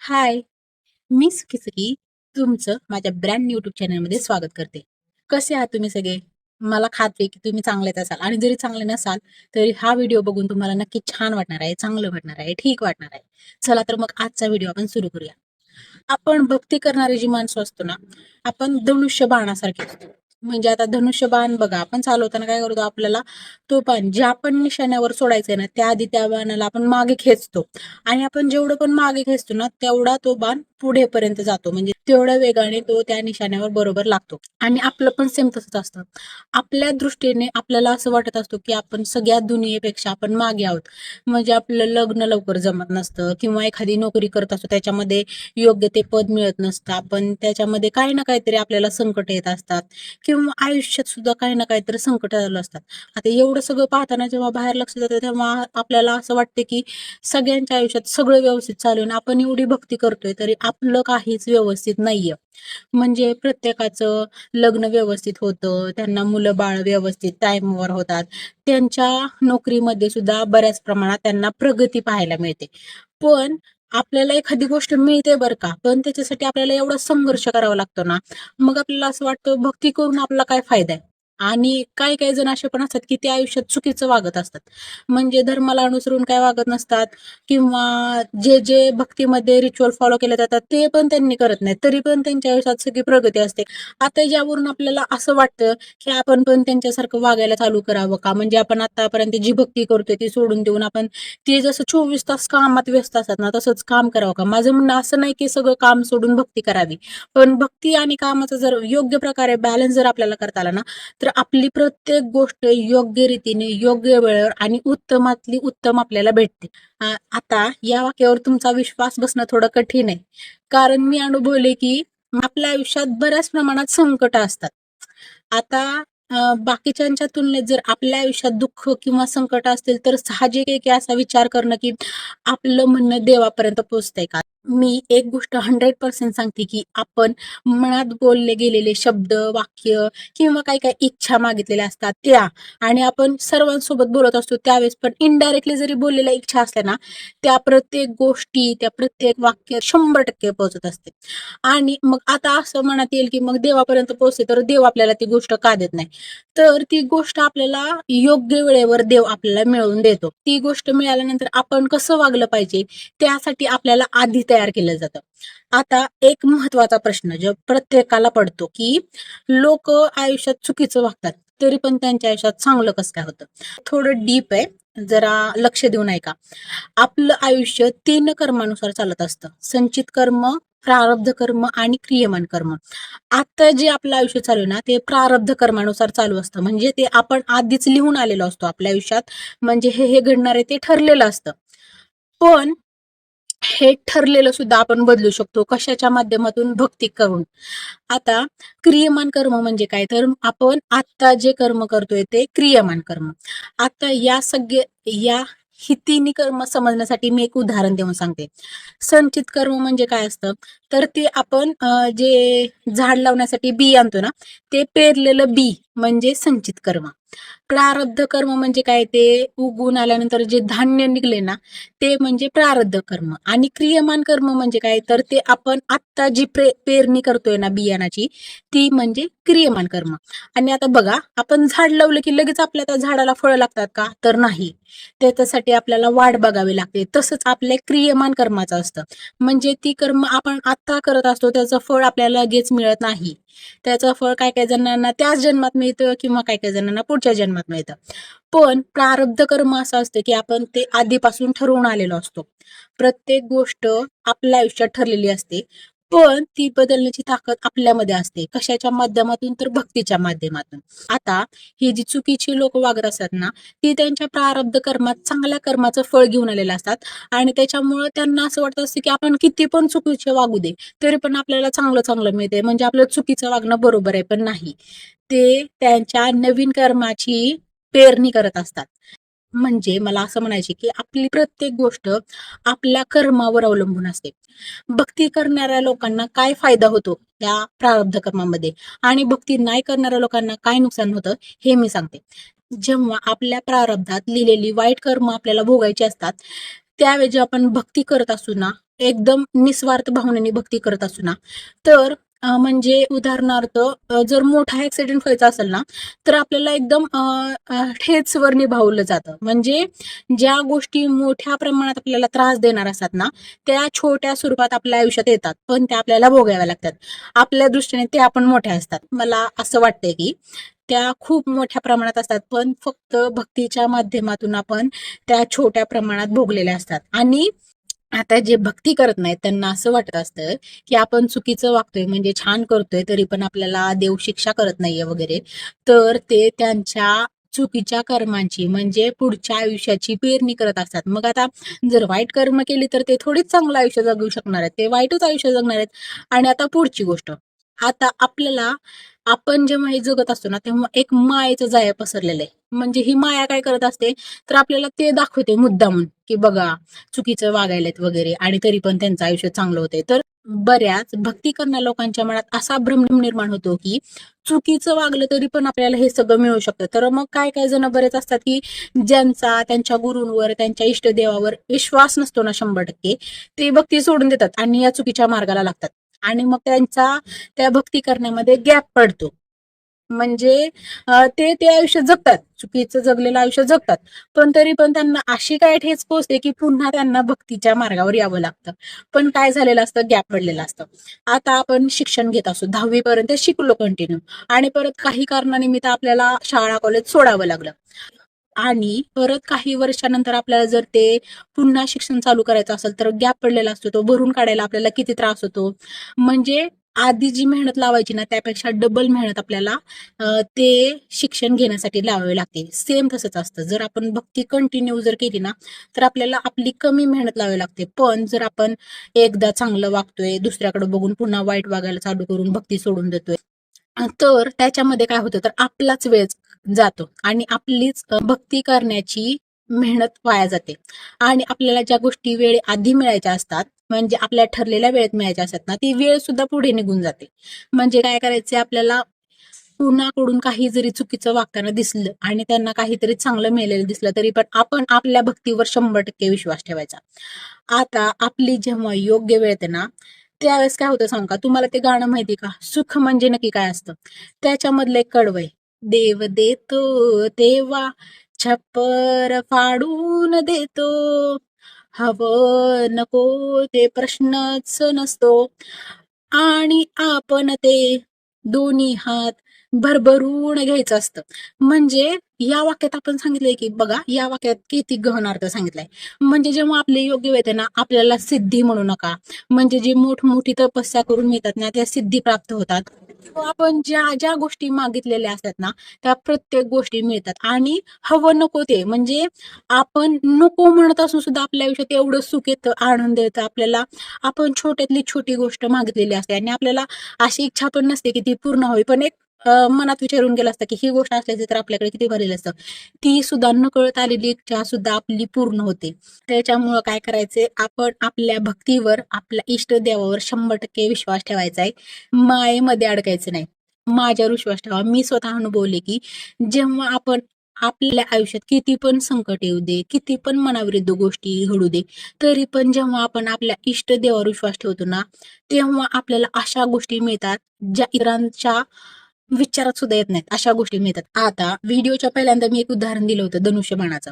हाय, मी सुखी तुमचं माझ्या ब्रँड न्यू यूट्यूब चॅनलमध्ये स्वागत करते. कसे आहात तुम्ही सगळे? मला खात्री आहे की तुम्ही चांगलेच असाल आणि जरी चांगले नसाल, तरी हा व्हिडिओ बघून तुम्हाला नक्की छान वाटणार आहे, चांगलं वाटणार आहे, ठीक वाटणार आहे. चला तर मग आजचा व्हिडिओ आपण सुरू करूया. आपण भक्ती करणारी जी माणसं असतो ना, आपण धनुष्यबाणासारखे असतो. म्हणजे आता धनुष्यबाण बघा, आपण चालवताना काय करतो, आपल्याला तो बाण ज्या आपण निशाण्यावर सोडायचंय ना, त्याआधी त्या बाणाला आपण मागे खेचतो आणि आपण जेवढं पण मागे खेचतो ना, तेवढा तो बाण पुढेपर्यंत जातो. म्हणजे तेवढ्या वेगाने तो त्या निशाण्यावर बरोबर लागतो. आणि आपलं पण सेम तसंच असतं. आपल्या दृष्टीने आपल्याला असं वाटत असतं, की आपण सगळ्या दुनियेपेक्षा आपण मागे आहोत. म्हणजे आपलं लग्न लवकर जमत नसतं किंवा एखादी नोकरी करत असतो, त्याच्यामध्ये योग्य ते पद मिळत नसतं. आपण त्याच्यामध्ये काही ना काहीतरी आपल्याला संकट येत असतात किंवा आयुष्यात सुद्धा काही ना काहीतरी संकट आलं असतात. आता एवढं सगळं पाहताना जेव्हा बाहेर लक्ष जातं, तेव्हा आपल्याला असं वाटतं, की सगळ्यांच्या आयुष्यात सगळं व्यवस्थित चालू आहे आणि आपण एवढी भक्ती करतोय, तरी आपलं काहीच व्यवस्थित नाहीये. म्हणजे प्रत्येकाचं लग्न व्यवस्थित होतं, त्यांना मुलं-बाळ व्यवस्थित टाईमवर होतात. त्यांच्या नोकरीमध्ये सुद्धा बऱ्याच प्रमाणात त्यांना प्रगती पाहायला मिळते. पण आपल्याला एखादी गोष्ट मिळते बरं का, पण त्याच्यासाठी आपल्याला एवढा संघर्ष करावा लागतो ना, मग आपल्याला असं वाटतं भक्ती करून आपला काय फायदा आहे? आणि काही-काही जण असे पण असतात, की ते आयुष्यात चुकीचं वागत असतात. म्हणजे धर्माला अनुसरून काय वागत नसतात किंवा जे भक्तीमध्ये रिच्युअल फॉलो केले जातात, ते पण त्यांनी करत नाहीत. तरी पण त्यांच्या आयुष्यात सगळी प्रगती असते. आता ज्यावरून आपल्याला असं वाटतं, की आपण पण त्यांच्यासारखं वागायला चालू करावं का? म्हणजे आपण आतापर्यंत जी भक्ती करतोय ती सोडून देऊन आपण ते जसं 24 तास कामात व्यस्त असतात ना, तसंच काम करावं का? माझं म्हणणं असं नाही, की सगळं काम सोडून भक्ती करावी. पण भक्ती आणि कामाचा जर योग्य प्रकारे बॅलन्स जर आपल्याला करता आला ना, तर आपली प्रत्येक गोष्ट योग्य रीतीने, योग्य वेळेवर आणि उत्तमातली उत्तम आपल्याला भेटते. आता या वाक्यावर तुमचा विश्वास बसणं थोडं कठीण आहे. कारण मी अनुभवले, की आपल्या आयुष्यात बऱ्याच प्रमाणात संकटं असतात. आता बाकीच्यांच्या तुलनेत जर आपल्या आयुष्यात दुःख किंवा संकट असतील, तर साहजिक आहे की असा विचार करणं, की आपलं म्हणणं देवापर्यंत पोहोचतंय का? मी एक गोष्ट 100% सांगते, की आपण मनात बोलले गेलेले शब्द, वाक्य किंवा काही-काही इच्छा मागितलेल्या असतात त्या आणि आपण सर्वांसोबत बोलत असतो त्यावेळेस पण इनडायरेक्टली जरी बोललेल्या इच्छा असल्या ना, त्या प्रत्येक गोष्टी, त्या प्रत्येक वाक्य 100% पोहोचत असते. आणि मग आता असं म्हणता येईल, की मग देवापर्यंत पोहोचते, तर देव आपल्याला ती गोष्ट का देत नाही? तर ती गोष्ट आपल्याला योग्य वेळेवर देव आपल्याला मिळवून देतो. ती गोष्ट मिळाल्यानंतर आपण कसं वागलं पाहिजे, त्यासाठी आपल्याला आधी तयार केलं जातं. आता एक महत्त्वाचा प्रश्न जो प्रत्येकाला पडतो, की लोकं आयुष्यात चुकीचं वागतात, तरी पण त्यांच्या आयुष्यात चांगलं कसं काय होतं? थोडं डीप आहे, जरा लक्ष देऊन ऐका. आपलं आयुष्य 3 कर्मानुसार चालत असतं. संचित कर्म, प्रारब्ध कर्म आणि क्रियमान कर्म. आता जे आपलं आयुष्य चालू आहे ना, ते प्रारब्ध कर्मानुसार चालू असतं. म्हणजे ते आपण आधीच लिहून आलेलो असतो आपल्या आयुष्यात. म्हणजे हे घडणार आहे ते ठरलेलं असतं. पण हे ठरलेलं सुद्धा आपण बदलू शकतो. कशाच्या माध्यमातून? भक्ती करून. आता क्रियमान कर्म म्हणजे काय? तर आपण आत्ता जे कर्म करतोय ते क्रियमान कर्म. आता या ही तिन्ही कर्म समजण्यासाठी मी एक उदाहरण देऊन सांगते. संचित कर्म म्हणजे काय असतं? तर ते आपण जे झाड लावण्यासाठी बी आणतो ना, ते पेरलेलं बी म्हणजे संचित कर्म. प्रारब्ध कर्म म्हणजे काय? ते उगवून आल्यानंतर जे धान्य निघले ना, ते म्हणजे प्रारब्ध कर्म आणि क्रियमान कर्म म्हणजे काय? तर ते आपण आत्ता जी पेरणी करतोय ना बियाणाची, ती म्हणजे क्रियमान कर्म. आणि आता बघा, आपण झाड लावलं की लगेच आपल्या त्या झाडाला फळं लागतात का? तर नाही. त्याच्यासाठी आपल्याला वाट बघावी लागते. तसंच आपल्या क्रियमान कर्माचं असतं. म्हणजे ती कर्म आपण आत्ता करत असतो, त्याचं फळ आपल्याला लगेच मिळत नाही. त्याचं फळ काही-काही जणांना त्याच जन्मात मिळतं किंवा काही-काही जणांना पुढच्या जन्मात मिळतं. पण प्रारब्ध कर्म असं असतं, की आपण ते आधीपासून ठरवून आलेलो असतो. प्रत्येक गोष्ट आपल्या आयुष्यात ठरलेली असते. पण ती बदलण्याची ताकद आपल्यामध्ये असते. कशाच्या माध्यमातून? तर भक्तीच्या माध्यमातून. आता ही जी चुकीची लोकं वागत असतात ना, ती त्यांच्या प्रारब्ध कर्मात चांगल्या कर्माचं फळ घेऊन आलेले असतात आणि त्याच्यामुळं त्यांना असं वाटत असतं, की आपण किती पण चुकीचे वागू दे, तरी पण आपल्याला चांगलं-चांगलं मिळतंय. म्हणजे आपलं चुकीचं वागणं बरोबर आहे, पण नाही. ते त्यांच्या नवीन कर्माची पेरणी करत असतात. म्हणजे मला असं म्हणायचे, की आपली प्रत्येक गोष्ट आपल्या कर्मावर अवलंबून असते. भक्ती करणाऱ्या लोकांना काय फायदा होतो त्या प्रारब्ध कर्मामध्ये आणि भक्ती नाही करणाऱ्या लोकांना काय नुकसान होतं हे मी सांगते. जेव्हा आपल्या प्रारब्धात लिहिलेली वाईट कर्म आपल्याला भोगायची असतात, त्याऐवजी आपण भक्ती करत असू ना, एकदम निस्वार्थ भावनेने भक्ती करत असू ना, तर म्हणजे उदाहरणार्थ जर मोठा ऍक्सिडेंट व्हायचा असेल ना, तर आपल्याला एकदम ठेचवर निभावलं जातं. म्हणजे ज्या गोष्टी मोठ्या प्रमाणात आपल्याला त्रास देणार असतात ना, त्या छोट्या स्वरूपात आपल्या आयुष्यात येतात, पण त्या आपल्याला भोगाव्या लागतात. आपल्या दृष्टीने ते आपण मोठ्या असतात. मला असं वाटतंय की त्या खूप मोठ्या प्रमाणात असतात, पण फक्त भक्तीच्या माध्यमातून आपण त्या छोट्या प्रमाणात भोगलेल्या असतात. आणि आता जे भक्ती करत नाहीत त्यांना असं वाटत असतं, की आपण चुकीचं वागतोय म्हणजे छान करतोय तरी पण आपल्याला देव शिक्षा करत नाहीये वगैरे. तर ते त्यांच्या चुकीच्या कर्मांची म्हणजे पुढच्या आयुष्याची पेरणी करत असतात. मग आता जर वाईट कर्म केली तर ते थोडीच चांगलं आयुष्य जगू शकणार आहेत. ते वाईटच आयुष्य जगणार आहेत. आणि आता पुढची गोष्ट. आता आपल्याला आपण जेव्हा हे जगत असतो ना, तेव्हा एक मायेचं जाळं पसरलेलं आहे. म्हणजे ही माया काय करत असते, तर आपल्याला ते दाखवते मुद्दामून, की बघा चुकीचं वागायलेत वगैरे आणि तरी पण त्यांचं आयुष्य चांगलं होतंय. तर बऱ्याच भक्ती करणाऱ्या लोकांच्या मनात असा भ्रम निर्माण होतो, की चुकीचं वागलं तरी पण आपल्याला हे सगळं मिळू शकतं. तर मग काही जण बरेच असतात, की ज्यांचा त्यांच्या गुरूंवर, त्यांच्या इष्टदेवावर विश्वास नसतो ना 100%, ते भक्ती सोडून देतात आणि या चुकीच्या मार्गाला लागतात. आणि मग त्यांचा त्या भक्ती करण्यामध्ये गॅप पडतो. म्हणजे ते ते आयुष्य जगतात, चुकीचं जगलेलं आयुष्य जगतात. पण तरी पण त्यांना अशी काय ठेच पोहोचते, की पुन्हा त्यांना भक्तीच्या मार्गावर यावं लागतं. पण काय झालेलं असतं, गॅप पडलेलं असतं. आता आपण शिक्षण घेत असतो, 10वी पर्यंत शिकलो कंटिन्यू आणि परत काही कारणानिमित्त आपल्याला शाळा, कॉलेज सोडावं लागलं. आणि परत काही वर्षानंतर आपल्याला जर ते पुन्हा शिक्षण चालू करायचं असेल, तर गॅप पडलेला असतो. तो भरून काढायला आपल्याला किती त्रास होतो. म्हणजे आधी जी मेहनत लावायची ना, त्यापेक्षा डबल मेहनत आपल्याला ते शिक्षण घेण्यासाठी लावावी लागते. सेम तसंच असतं. जर आपण भक्ती कंटिन्यू जर केली ना, तर आपल्याला आपली कमी मेहनत लावावी लागते. पण जर आपण एकदा चांगलं वागतोय, दुसऱ्याकडे बघून पुन्हा वाईट वागायला चालू करून भक्ती सोडून देतोय, तर त्याच्यामध्ये काय होतं, तर आपलाच वेळ जातो आणि आपलीच भक्ती करण्याची मेहनत वाया जाते. आणि आपल्याला ज्या गोष्टी वेळ आधी मिळायच्या असतात, म्हणजे आपल्या ठरलेल्या वेळेत मिळायच्या असतात ना, ती वेळ सुद्धा पुढे निघून जाते. म्हणजे काय करायचे, आपल्याला कुणाकडून काही जरी चुकीचं वागताना दिसलं आणि त्यांना काहीतरी चांगलं मिळालेलं दिसलं, तरी पण आपण आपल्या भक्तीवर 100% विश्वास ठेवायचा. आता आपली जेव्हा योग्य वेळ येते ना, त्यावेळेस काय होतं सांगू का? तुम्हाला ते गाणं माहिती का? सुख म्हणजे नक्की काय असतं? त्याच्यामधलं एक कडवं आहे. देव देतो तेव्हा छप्पर फाडून देतो. हवं नको ते प्रश्नच नसतो. आणि आपण ते दोन्ही हात भरभरून घ्यायचं असतं. म्हणजे या वाक्यात आपण सांगितलंय, की बघा या वाक्यात किती गहन अर्थ सांगितलाय. म्हणजे जेव्हा आपली योग्य वेळ येते ना, आपल्याला सिद्धी म्हणू नका. म्हणजे जी मोठमोठी तपस्या करून मिळतात ना, त्या सिद्धी प्राप्त होतात. किंवा आपण ज्या ज्या गोष्टी मागितलेल्या असतात ना, त्या प्रत्येक गोष्टी मिळतात आणि हवं नको ते म्हणजे आपण नको म्हणत असून सुद्धा आपल्या आयुष्यात एवढं सुख येतं, आनंद येतं आपल्याला. आपण छोट्यातली छोटी गोष्ट मागितलेली असते आणि आपल्याला अशी इच्छा पण नसते, की ती पूर्ण व्हावी. पण एक मनात विचारून गेलं असतं, की ही गोष्ट असल्याची तर आपल्याकडे किती भारी असतं. ती सुद्धा नकळत आलेली इच्छा सुद्धा आपली पूर्ण होते. त्याच्यामुळं काय करायचंय, आपण आपल्या भक्तीवर, आपल्या इष्टदेवावर 100% विश्वास ठेवायचा आहे. मायेमध्ये अडकायचं नाही. माझ्यावर विश्वास ठेवा. मी स्वतः अनुभवले, की जेव्हा आपण आपल्या आयुष्यात किती पण संकट येऊ दे, किती पण मनाविरुद्ध गोष्टी घडू दे, तरी पण जेव्हा आपण आपल्या इष्टदेवावर विश्वास ठेवतो ना, तेव्हा आपल्याला अशा गोष्टी मिळतात, ज्या इतरांच्या विचारात सुद्धा येत नाहीत. अशा गोष्टी मिळतात. आता व्हिडिओच्या पहिल्यांदा मी एक उदाहरण दिलं होतं धनुष्यबाणाचं.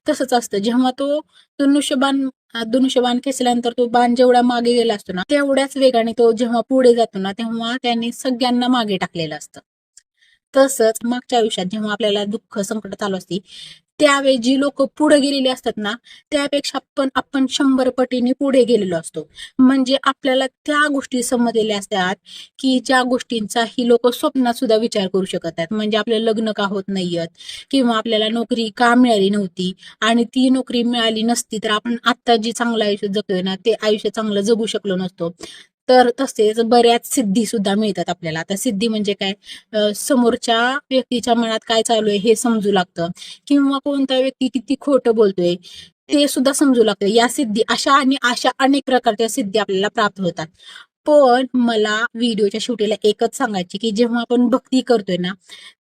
तसंच असतं. जेव्हा तो धनुष्यबाण खेचल्यानंतर तो बाण जेवढा मागे गेला असतो ना, तेवढ्याच वेगाने तो जेव्हा पुढे जातो ना, तेव्हा त्याने सगळ्यांना मागे टाकलेलं असतं. तसंच मागच्या आयुष्यात जेव्हा आपल्याला दुःख, संकट चालू असते, त्यावेळी जी लोकं पुढे गेलेली असतात ना, त्यापेक्षा पण आपण 100 पटीने पुढे गेलेलो असतो. म्हणजे आपल्याला त्या गोष्टी समजलेल्या असतात, की ज्या गोष्टींचा ही लोकं स्वप्नात सुद्धा विचार करू शकत नाहीत. म्हणजे आपलं लग्न का होत नाहीयेत किंवा आपल्याला नोकरी का मिळाली नव्हती आणि ती नोकरी मिळाली नसती, तर आपण आत्ता जे चांगलं आयुष्य जगतोय ना, ते आयुष्य चांगलं जगू शकलो नसतो. तर तसेच बऱ्याच सिद्धी सुद्धा मिळतात आपल्याला. आता सिद्धी म्हणजे काय? समोरच्या व्यक्तीच्या मनात काय चालू आहे हे समजू लागतं किंवा कोणता व्यक्ती किती खोटं बोलतोय ते सुद्धा समजू लागतं. या सिद्धी अशा अनेक प्रकारच्या सिद्धी आपल्याला प्राप्त होतात. पण मला व्हिडिओच्या शेवटीला एकच सांगायची, की जेव्हा आपण भक्ती करतोय ना,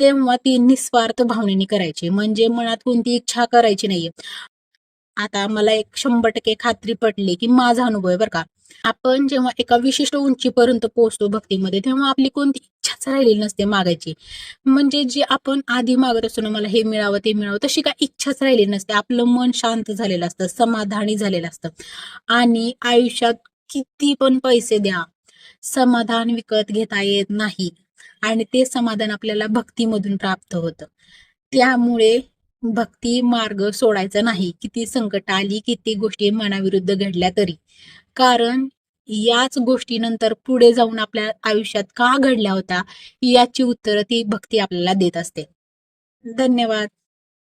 तेव्हा ती निस्वार्थ भावनेने करायची. म्हणजे मनात कोणती इच्छा करायची नाहीये. आता मला एक 100% खात्री पटली, की माझा अनुभव आहे बरं का. आपण जेव्हा एका विशिष्ट उंचीपर्यंत पोहोचतो भक्तीमध्ये, तेव्हा आपली कोणती इच्छाच राहिलेली नसते मागायची. म्हणजे जे आपण आधी मागत असतो ना, मला हे मिळावं, ते मिळावं, तशी काही इच्छाच राहिलेली नसते. आपलं मन शांत झालेलं असतं, समाधानी झालेलं असतं. आणि आयुष्यात किती पण पैसे द्या, समाधान विकत घेता येत नाही. आणि ते समाधान आपल्याला भक्तीमधून प्राप्त होतं. त्यामुळे भक्ती मार्ग सोडायचा नाही. किती संकट आली, किती गोष्टी मनाविरुद्ध घडल्या तरी. कारण याच गोष्टी नंतर पुढे जाऊन आपल्या आयुष्यात का घडल्या होत्या, याची उत्तरं ती भक्ती आपल्याला देत असते. धन्यवाद.